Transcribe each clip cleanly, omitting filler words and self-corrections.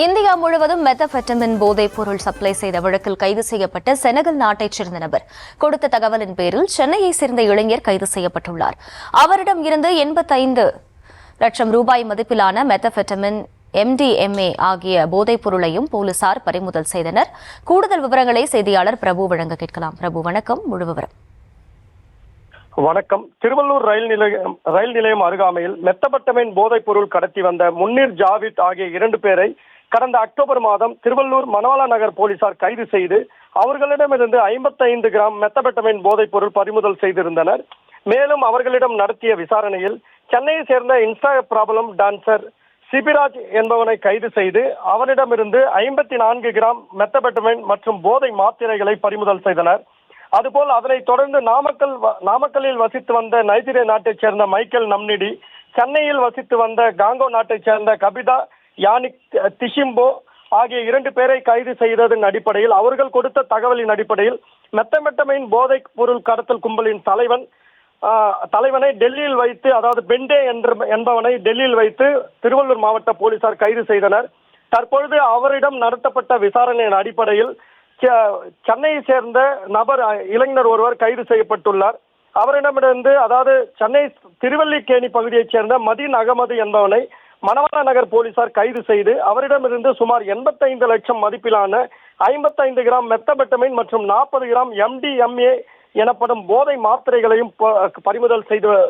India முழுவதும் மெத்தபெட்டமின் போதைப் பொருள் சப்ளை செய்த வழக்கில் கைது செய்யப்பட்ட செனகல் நாட்டைச் சேர்ந்த நபர் கொடுத்த தகவலின் பேரில் சென்னையைச் சேர்ந்த இளைஞர் கைது செய்யப்பட்டுள்ளார். அவரிடம் இருந்து 85 லட்சம் ரூபாய் மதிப்பிலான மெத்தபெட்டமின், MDMA ஆகிய போதைப் பொருளையும் போலீசார் பறிமுதல் செய்தனர். கூடுதல் விவரங்களை செய்தியாளர் பிரபு வழங்க கேட்கலாம். பிரபு, வணக்கம். முழு விவரம். வணக்கம். திருவள்ளூர் ரயில் நிலையம் அருகாமையில் மெத்தபெட்டமைன் போதைப் பொருள் கடத்தி வந்த முன்னீர் ஜாவித் ஆகிய 2 பேரை கடந்த அக்டோபர் மாதம் திருவள்ளூர் மணவாள நகர் போலீசார் கைது செய்து அவர்களிடமிருந்து 55 கிராம் மெத்தபெட்டமைன் போதைப் பொருள் பறிமுதல் செய்திருந்தனர். மேலும் அவர்களிடம் நடத்திய விசாரணையில் சென்னையை சேர்ந்த இன்ஸ்டா ப்ராப்ளம் டான்சர் சிபிராஜ் என்பவனை கைது செய்து அவரிடமிருந்து 54 கிராம் மெத்தபெட்டமைன் மற்றும் போதை மாத்திரைகளை பறிமுதல் செய்தனர். அதுபோல் அதனைத் தொடர்ந்து நாமக்கல்லில் வசித்து வந்த நைஜீரிய நாட்டைச் சேர்ந்த மைக்கேல் நம்னிடி, சென்னையில் வசித்து வந்த காங்கோ நாட்டைச் சேர்ந்த கபிதா யானிக் திஷிம்போ ஆகிய 2 பேரை கைது செய்ததன் அடிப்படையில் அவர்கள் கொடுத்த தகவலின் அடிப்படையில் மெத்தபெட்டமைன் போதைப் பொருள் கடத்தல் கும்பலின் தலைவனை டெல்லியில் வைத்து, அதாவது பெண்டே என்பவனை டெல்லியில் வைத்து திருவள்ளூர் மாவட்ட போலீசார் கைது செய்தனர். தற்பொழுது அவரிடம் நடத்தப்பட்ட விசாரணையின் அடிப்படையில் சென்னையை சேர்ந்த இளைஞர் ஒருவர் கைது செய்யப்பட்டுள்ளார். அவரிடமிருந்து, அதாவது சென்னை திருவல்லிக்கேணி பகுதியைச் சேர்ந்த மதீன் அகமது என்பவனை மணவாள நகர் போலீசார் கைது செய்து அவரிடமிருந்து சுமார் 85 லட்சம் மதிப்பிலான 55 கிராம் மெத்தபெட்டமைன் மற்றும் 40 கிராம் MDMA எனப்படும் போதை மாத்திரைகளையும் பறிமுதல்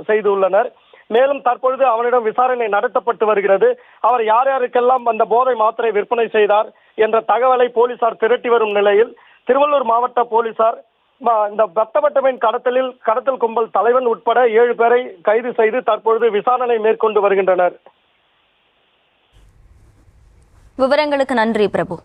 செய்துள்ளனர். மேலும் தற்பொழுது அவனிடம் விசாரணை நடத்தப்பட்டு வருகிறது. அவர் யார் யாருக்கெல்லாம் அந்த போதை மாத்திரை விற்பனை செய்தார் என்ற தகவலை போலீசார் திரட்டி வரும் நிலையில் திருவள்ளூர் மாவட்ட போலீசார் இந்த மெத்தபெட்டமைன் கடத்தல் கும்பல் தலைவன் உட்பட 7 பேரை கைது செய்து தற்பொழுது விசாரணை மேற்கொண்டு வருகின்றனர். விவரங்களுக்கு நன்றி பிரபு.